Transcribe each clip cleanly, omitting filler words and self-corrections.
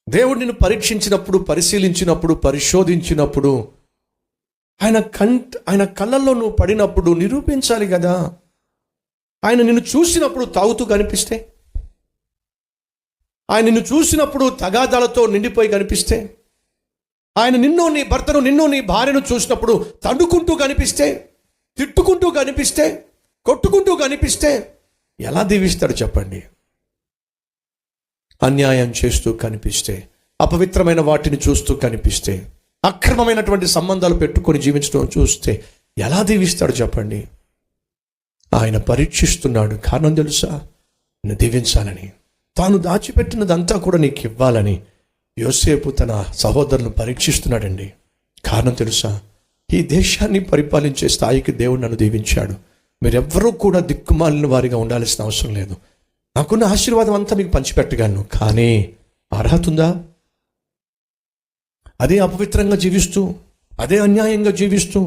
దేవుడు నిన్ను పరీక్షించినప్పుడు, పరిశీలించినప్పుడు, పరిశోధించినప్పుడు, ఆయన కళ్ళల్లో నువ్వు పడినప్పుడు నిరూపించాలి కదా. ఆయన నిన్ను చూసినప్పుడు తాగుతూ కనిపిస్తే, ఆయన నిన్ను చూసినప్పుడు తగాదాలతో నిండిపోయి కనిపిస్తే, ఆయన నిన్ను, నీ భర్తను, నిన్ను, నీ భార్యను చూసినప్పుడు తన్నుకుంటూ కనిపిస్తే, తిట్టుకుంటూ కనిపిస్తే, కొట్టుకుంటూ కనిపిస్తే ఎలా దీవిస్తాడు చెప్పండి? అన్యాయం చేస్తూ కనిపిస్తే, అపవిత్రమైన వాటిని చూస్తూ కనిపిస్తే, అక్రమమైనటువంటి సంబంధాలు పెట్టుకొని జీవించడం చూస్తే ఎలా దీవిస్తాడు చెప్పండి? ఆయన పరీక్షిస్తున్నాడు. కారణం తెలుసా? నిన్ను దీవించాలని, తాను దాచిపెట్టినదంతా కూడా నీకు ఇవ్వాలని యోసేపు తన సహోదరులను పరీక్షిస్తున్నాడండి. కారణం తెలుసా? ఈ దేశాన్ని పరిపాలించే స్థాయికి దేవుడు నన్ను దీవించాడు. మీరెవ్వరూ కూడా దిక్కుమాలిన వారిగా ఉండాల్సిన అవసరం లేదు. నాకున్న ఆశీర్వాదం అంతా మీకు పంచిపెట్టగలను, కానీ అర్హత ఉందా? అదే అపవిత్రంగా జీవిస్తూ, అదే అన్యాయంగా జీవిస్తూ,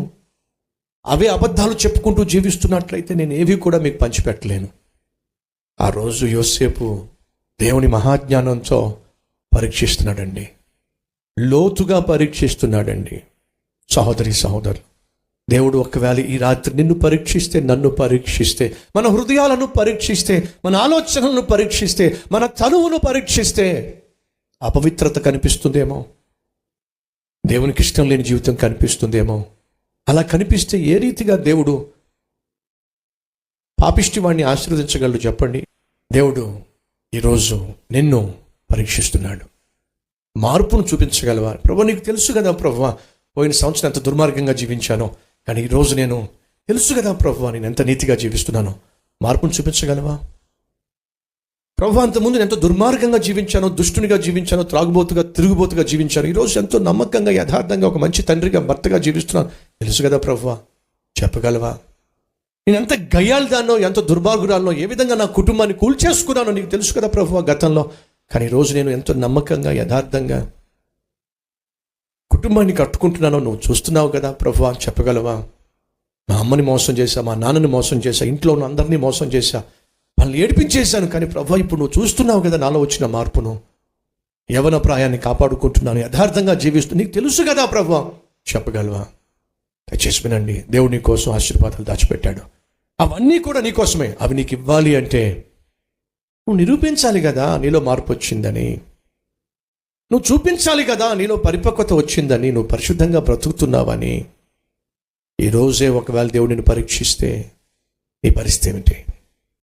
అవే అబద్ధాలు చెప్పుకుంటూ జీవిస్తున్నట్లయితే నేను ఏవి కూడా మీకు పంచిపెట్టలేను. ఆ రోజు యోసేపు దేవుని మహాజ్ఞానంతో పరీక్షిస్తున్నాడండి, లోతుగా పరీక్షిస్తున్నాడండి. సహోదరి సహోదరులు, దేవుడు ఒకవేళ ఈ రాత్రి నిన్ను పరీక్షిస్తే, నన్ను పరీక్షిస్తే, మన హృదయాలను పరీక్షిస్తే, మన ఆలోచనలను పరీక్షిస్తే, మన తనువును పరీక్షిస్తే అపవిత్రత కనిపిస్తుందేమో, దేవునికి ఇష్టం లేని జీవితం కనిపిస్తుందేమో. అలా కనిపిస్తే ఏ రీతిగా దేవుడు పాపిష్టి వాడిని ఆశీర్వదించగలడు చెప్పండి? దేవుడు ఈరోజు నిన్ను పరీక్షిస్తున్నాడు. మార్పును చూపించగలవా? ప్రభు, నీకు తెలుసు కదా ప్రభువా, పోయిన సంవత్సరం ఎంత దుర్మార్గంగా జీవించానో, కానీ ఈరోజు నేను తెలుసు కదా ప్రభువా, నేను ఎంత నీతిగా జీవిస్తున్నానో. మార్పును చూపించగలవా? ప్రభు, అంతకుముందు నేను ఎంతో దుర్మార్గంగా జీవించానో, దుష్టునిగా జీవించానో, త్రాగుబోతుగా, తిరుగుబోతుగా జీవించాను. ఈరోజు ఎంతో నమ్మకంగా, యథార్థంగా, ఒక మంచి తండ్రిగా, భర్తగా జీవిస్తున్నాను. తెలుసు కదా ప్రభువా, చెప్పగలవా? నేను ఎంత గయ్యాలదానో, ఎంత దుర్మార్గురాలనో, ఏ విధంగా నా కుటుంబాన్ని కూల్చేసుకున్నానో నీకు తెలుసు కదా ప్రభువా గతంలో. కానీ ఈరోజు నేను ఎంతో నమ్మకంగా, యథార్థంగా కుటుంబాన్ని కట్టుకుంటున్నానో నువ్వు చూస్తున్నావు కదా ప్రభువా, చెప్పగలవా? మా అమ్మని మోసం చేశా, మా నాన్నని మోసం చేశా, ఇంట్లో ఉన్న అందరినీ మోసం చేశా, వాళ్ళని ఏడిపించేశాను. కానీ ప్రభువా, ఇప్పుడు నువ్వు చూస్తున్నావు కదా నాలో వచ్చిన మార్పును. యవన ప్రాయాన్ని కాపాడుకుంటున్నాను, యథార్థంగా జీవిస్తూ, నీకు తెలుసు కదా ప్రభువా, చెప్పగలవా? దయచేసి వినండి. దేవుడు నీ కోసం ఆశీర్వాదాలు దాచిపెట్టాడు. అవన్నీ కూడా నీకోసమే. అవి నీకు ఇవ్వాలి అంటే నువ్వు నిరూపించాలి కదా నీలో మార్పు వచ్చిందని. నువ్వు చూపించాలి కదా నీలో పరిపక్వత వచ్చిందని, నువ్వు పరిశుద్ధంగా బ్రతుకుతున్నావని. ఈరోజే ఒకవేళ దేవుడిని పరీక్షిస్తే నీ పరిస్థితి ఏమిటి?